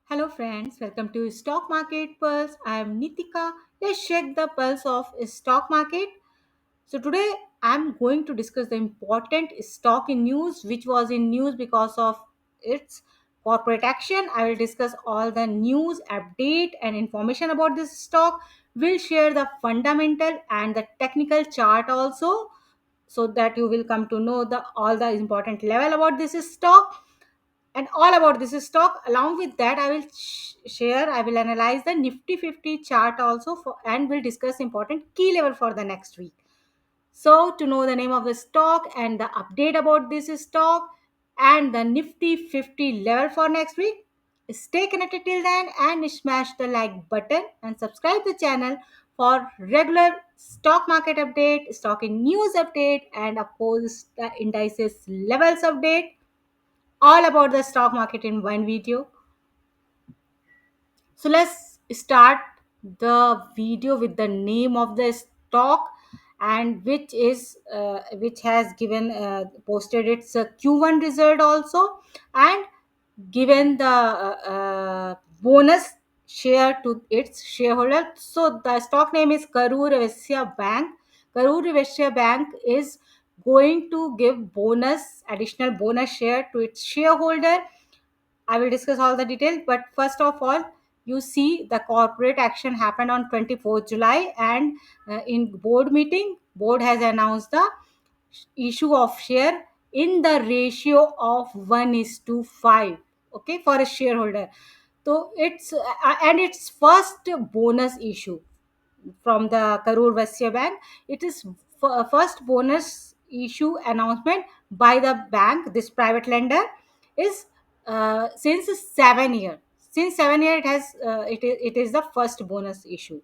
Hello friends, welcome to Stock Market Pulse. I am Nitika. Let's check the pulse of stock market. So today I'm going to discuss the important stock in news which was in news because of its corporate action. I will discuss all the news, update and information about this stock. We'll share the fundamental and the technical chart also so that you will come to know the all the important level about this stock and all about this stock. Along with that, I will share, I will analyze the Nifty 50 chart also and will discuss important key level for the next week. So to know the name of the stock and the update about this stock and the Nifty 50 level for next week, stay connected till then and smash the like button and subscribe the channel for regular stock market update, stock in news update, and of course the indices levels update, all about the stock market in one video. So let's start the video with the name of the stock and which has given posted its Q1 result also and given the bonus share to its shareholder. So the stock name is Karur Vysya Bank. Karur Vysya Bank is going to give additional bonus share to its shareholder. I will discuss all the details, but first of all, you see the corporate action happened on 24th July, and in board meeting, board has announced the issue of share in the ratio of 1 is to 5, okay, for a shareholder. So it's and its first bonus issue from the Karur Vasya Bank. It is first bonus issue announcement by the bank. This private lender is since 7 year. Since 7 year, it is the first bonus issue.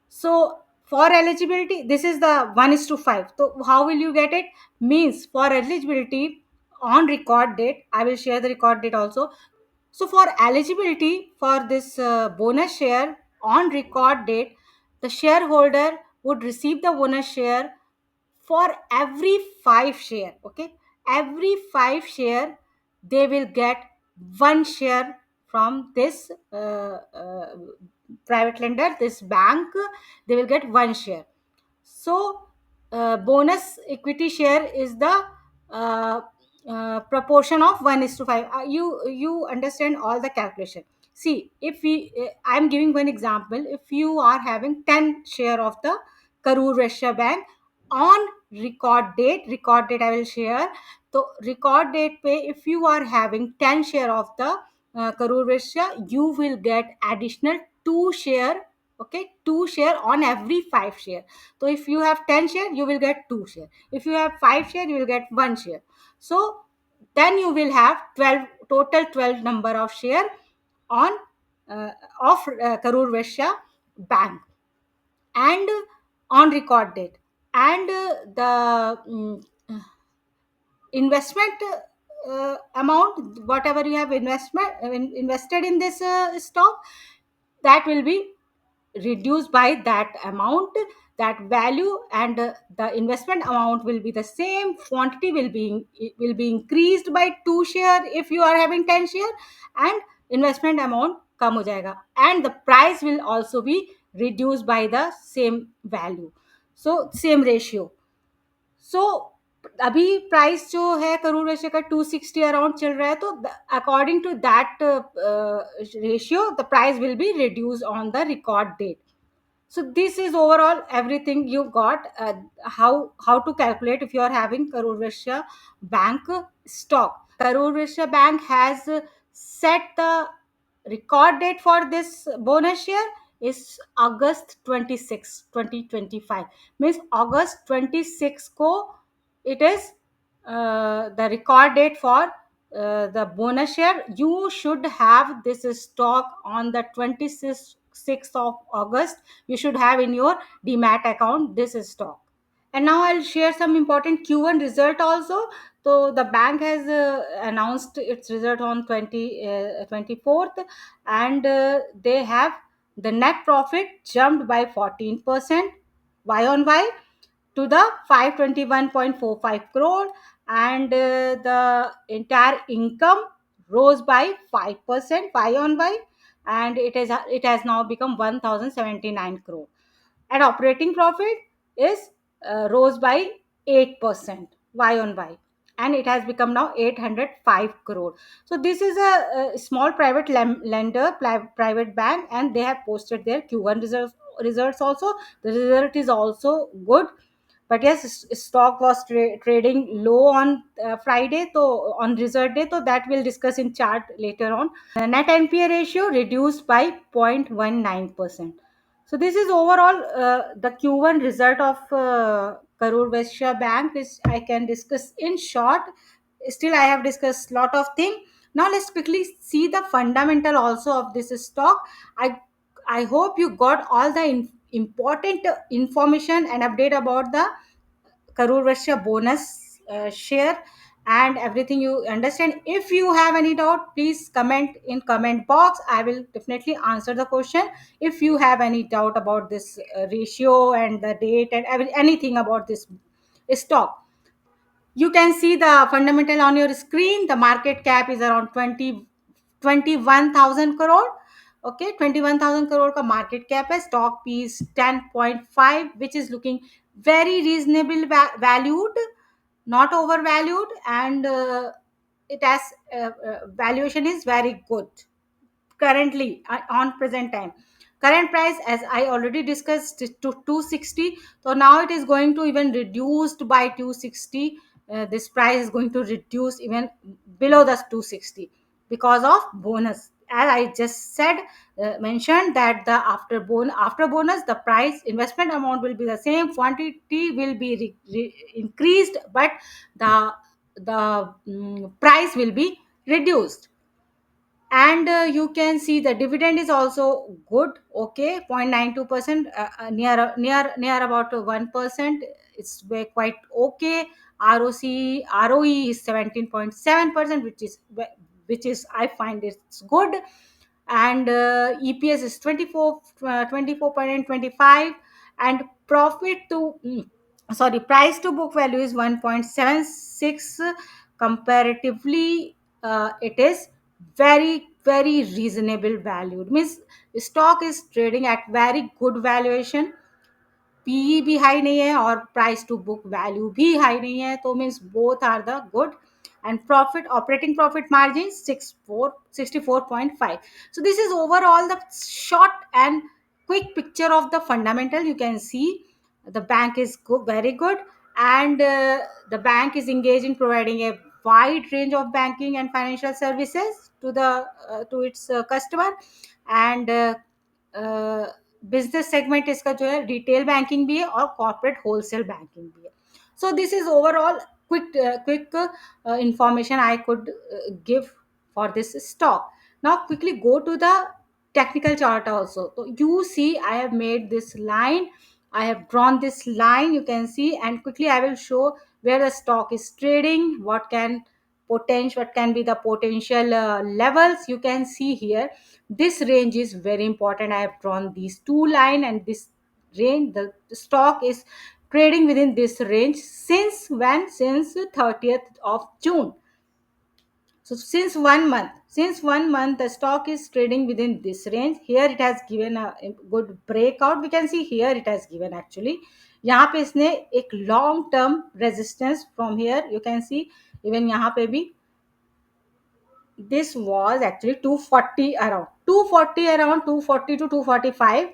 So for eligibility, this is the 1 is to 5. So how will you get it? Means for eligibility on record date, I will share the record date also. So for eligibility for this bonus share on record date, the shareholder would receive the bonus share for every 5 share. Okay, every 5 share they will get one share from this private lender, this bank. They will get one share. So bonus equity share is the uh, proportion of 1 is to 5. You understand all the calculation. See, if we I'm giving one example. If you are having 10 share of the Karur Vysya Bank on record date I will share. So record date pay, if you are having 10 share of the Karur Vysya, you will get additional 2 share. Okay, 2 share on every 5 share. So if you have 10 share, you will get 2 share. If you have 5 share, you will get 1 share. So then you will have 12, total 12 number of share on of Karur Vysya Bank and on record date. And the investment amount, whatever you have invested in this stock, that will be reduced by that amount, that value, and the investment amount will be the same. Quantity will be increased by 2 share if you are having 10 share, and investment amount kam ho jayega, and the price will also be reduced by the same value, so same ratio. सो अभी price जो है करोड़ वैसे का 260 around चल रहा है, तो according to that ratio the price will be reduce on the record date. So this is overall everything you got. How to calculate if you are having Karur Vysya Bank stock. Karur Vysya Bank has set the record date for this bonus share is August 26, 2025. Means August 26 ko it is the record date for the bonus share. You should have this stock on the 26th of August. You should have in your demat account this stock. And now I'll share some important Q1 result also. So the bank has announced its result on 24th, and they have the net profit jumped by 14% y on y to the 521.45 crore, and the entire income rose by 5%, y on y, and it has now become 1079 crore. And operating profit is rose by 8% y on y, and it has become now 805 crore. So this is a small private lender, private bank, and they have posted their Q1 results also. The result is also good, but yes, stock was trading low on Friday, so on result day, so that we'll discuss in chart later on. Net NPA ratio reduced by 0.19%. So this is overall the Q1 result of Karur Vysya Bank, which I can discuss in short. Still, I have discussed lot of things. Now let's quickly see the fundamental also of this stock. I I hope you got all the important information and update about the Karur Vysya bonus share and everything you understand. If you have any doubt, please comment in comment box. I will definitely answer the question. If you have any doubt about this ratio and the date and anything about this stock, you can see the fundamental on your screen. The market cap is around 21,000 crore. Okay, 21,000 crore का market cap है. Stock P is 10.5, which is looking very reasonable valued, not overvalued, and it has valuation is very good currently on present time. Current price, as I already discussed, is to 260. So now it is going to even reduced by 260. This price is going to reduce even below the 260 because of bonus. As I just said, mentioned that the after bonus, the price investment amount will be the same, quantity will be increased, but the price will be reduced. And you can see the dividend is also good. Okay, 0.92%, near about 1%. It's quite okay. Roe is 17.7%, which is I find it's good. And EPS is 24.25, and profit to sorry, price to book value is 1.76. Comparatively, it is very reasonable valued, means stock is trading at very good valuation. PE भी high नहीं है और price to book value भी high नहीं है, तो means both are the good. And profit, operating profit margin 64.5. So this is overall the short and quick picture of the fundamental. You can see the bank is good, very good, and the bank is engaged in providing a wide range of banking and financial services to its customer. And business segment इसका जो है retail banking भी है और corporate wholesale banking भी है. So this is overall quick information I could give for this stock. Now quickly go to the technical chart also. So you see I have made this line, I have drawn this line, you can see, and quickly I will show where the stock is trading, what can be the potential levels. You can see here this range is very important. I have drawn these two line, and this range, the stock is trading within this range since when? Since 30th of June. So since 1 month the stock is trading within this range. Here it has given a good breakout. We can see here it has given actually, यहाँ पे इसने एक long term resistance from here. You can see even यहाँ पे भी this was actually 240, around 240, around 240 to 245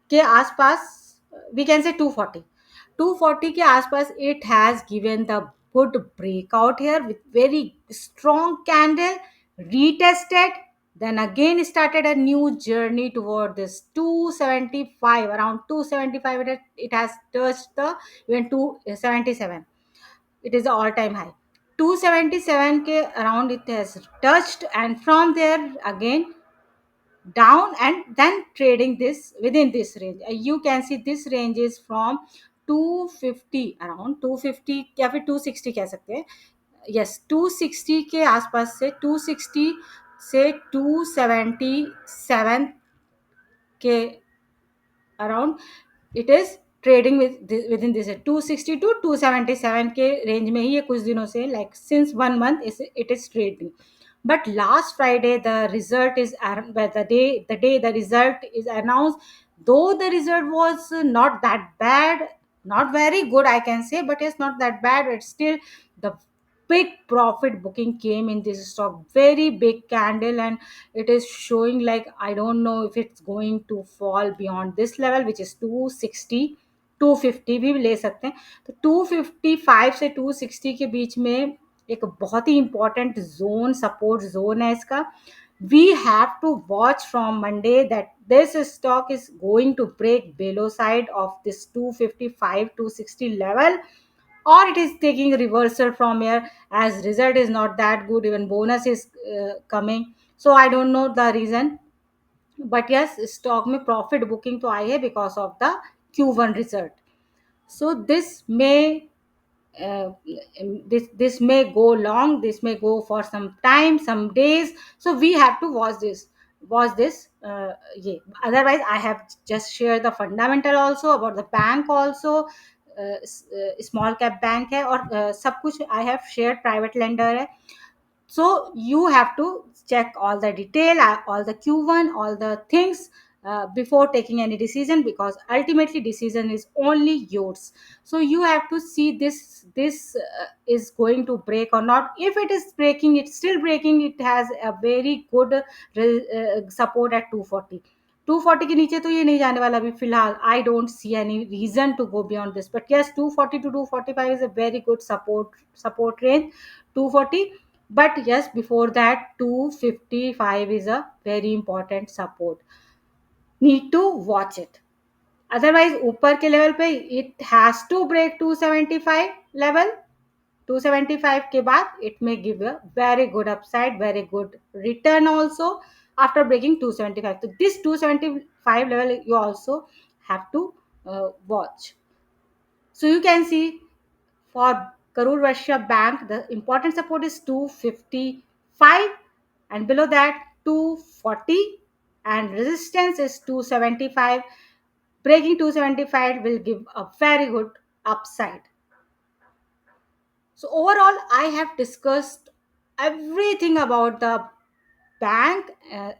के आसपास. We can say 240 के आसपास it has given the good breakout here with very strong candle, retested, then again started a new journey toward this 275. Around 275 it has touched the even 277. It is the all time high. 277 ke around it has touched, and from there again down, and then trading this within this range. You can see this range is from 250, around 250 या फिर 260 कह सकते हैं. Yes, 260 के आसपास से 260 से 277 के around it is trading with in this 260 to 277 के रेंज में ही ये कुछ दिनों से, like since 1 month it is trading. But last Friday the result is but the day the result is announced, though the result was not that bad, not very good I can say, but it's not that bad, it's still the big profit booking came in this stock, very big candle, and it is showing like I don't know if it's going to fall beyond this level, which is 260, 250 भी ले सकते हैं। तो 255 से 260 के बीच में एक बहुत ही इंपॉर्टेंट जोन, सपोर्ट जोन है इसका। We have to watch from Monday that this stock is going to break below side of this 255 260 level, or it is taking reversal from here, as result is not that good, even bonus is coming, so I don't know the reason, but yes stock में profit booking तो आई है because of the Q1 result. So uh, this may go long, this may go for some time, some days, so we have to watch this yeah. Otherwise I have just shared the fundamental also about the bank also, small cap bank है और सब कुछ I have shared, private lender है, so you have to check all the detail, all the Q1, all the things before taking any decision, because ultimately decision is only yours. So you have to see this is going to break or not. If it is breaking, it's still breaking, it has a very good support at 240, 240 के नीचे तो ये नहीं जाने वाला अभी फिलहाल, I don't see any reason to go beyond this, but yes 240 to 245 is a very good support range, 240. But yes, before that 255 is a very important support, need to watch it. Otherwise ऊपर के level पे it has to break 275 level, 275 के बाद it may give a very good upside, very good return also after breaking 275. So this 275 level you also have to watch. So you can see for Karur Vysya Bank, the important support is 255, and below that 240, and resistance is 275. Breaking 275 will give a very good upside. So overall, I have discussed everything about the bank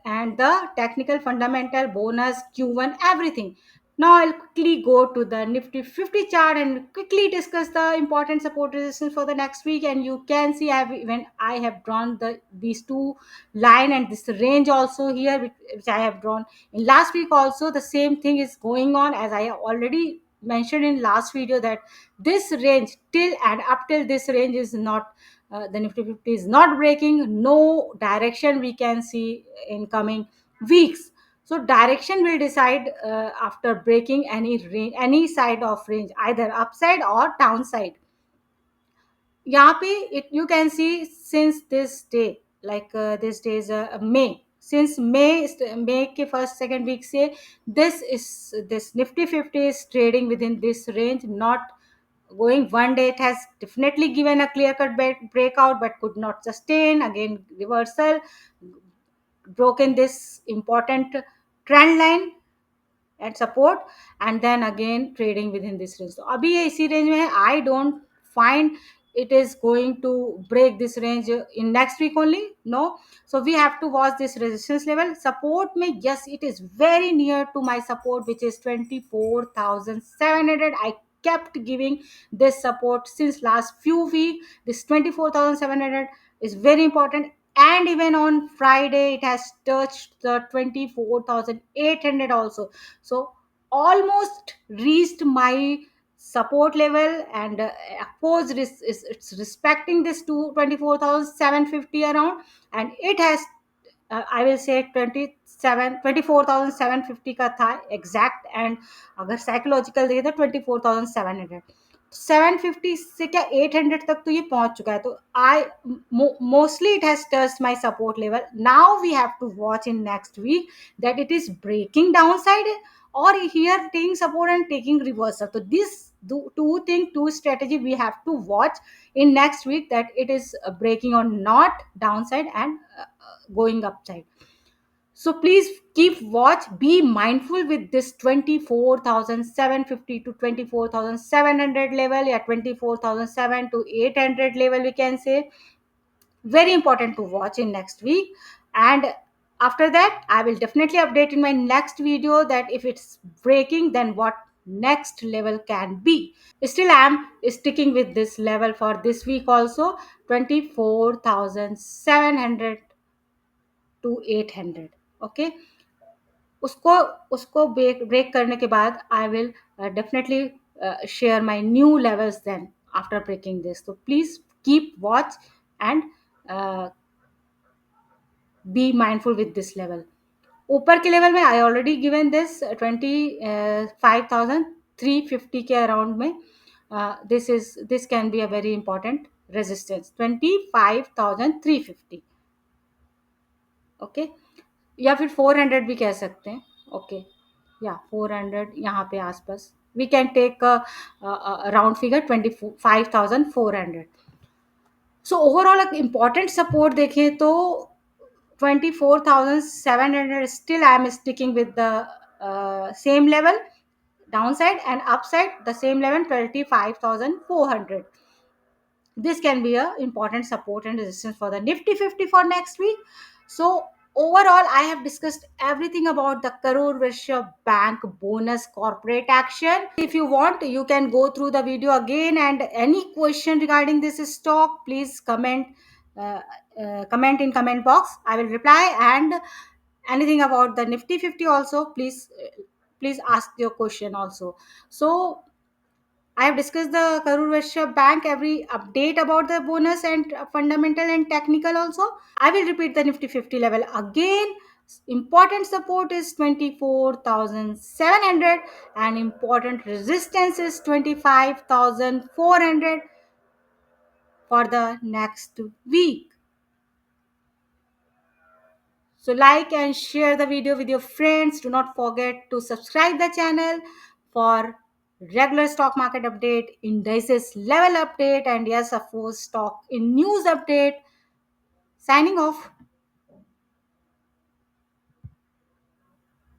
and the technical fundamental bonus Q1 everything. Now I'll quickly go to the Nifty 50 chart and quickly discuss the important support resistance for the next week. And you can see I have drawn these two line and this range also here, which I have drawn in last week also. The same thing is going on, as I already mentioned in last video, that this range till and up till this range is not the Nifty 50 is not breaking. No direction we can see in coming weeks. So direction will decide after breaking any side of range, either upside or downside. यहाँ पे it you can see since this day, like this day is May, since May के first second week से this Nifty 50 is trading within this range, not going one day. It has definitely given a clear cut breakout but could not sustain, again reversal, broken this important trend line at support, and then again trading with in this range. तो अभी ये इसी range में है, I don't find it is going to break this range in next week only, no. So we have to watch this resistance level, support may, yes it is very near to my support, which is 24,700. I kept giving this support since last few weeks. This 24,700 is very important, and even on Friday it has touched the 24,800 also. So almost reached my support level, and of course it's respecting this to 24,750 around, and it has I will say 24,750 का था exact, and अगर psychological देखे तो 24,700, 750 से क्या 800 तक तो ये पहुंच चुका है। तो I mostly it has touched my support level. Now we have to watch in next week that it is breaking downside, or here taking support and taking reversal. So this two strategy we have to watch in next week, that it is breaking or not downside and going upside. So please keep watch, be mindful with this 24,750 to 24,700 level, yeah 24,700 to 800 level we can say. very important to watch in next week. And after that, I will definitely update in my next video that if it's breaking, then what next level can be. Still, I'm sticking with this level for this week also, 24,700 to 800. Okay, उसको उसको break करने के बाद I will definitely share my new levels then after breaking this, तो please keep watch and be mindful with this level. ऊपर के level में I already given this 25,350 के अराउंड में. This can be a very important resistance 25,350. Okay, या फिर 400 भी कह सकते हैं. ओके, या 400 यहाँ पे आसपास we can take round figure 25,400. So overall important support देखें तो 24,700. Still I am sticking with the same level downside, and upside the same level 25,400. This can be a important support and resistance for the Nifty 50 for next week. So overall, I have discussed everything about the Karur Vysya Bank bonus corporate action. If you want, you can go through the video again, and any question regarding this stock, please uh, comment in comment box. I will reply. And anything about the Nifty 50 also, please ask your question also. So I have discussed the Karur Vysya Bank, every update about the bonus and fundamental and technical also. I will repeat the Nifty 50 level again. Important support is 24,700 and important resistance is 25,400 for the next week. So like and share the video with your friends. Do not forget to subscribe the channel for regular stock market update, indices level update, and yes, of course, stock in news update. Signing off.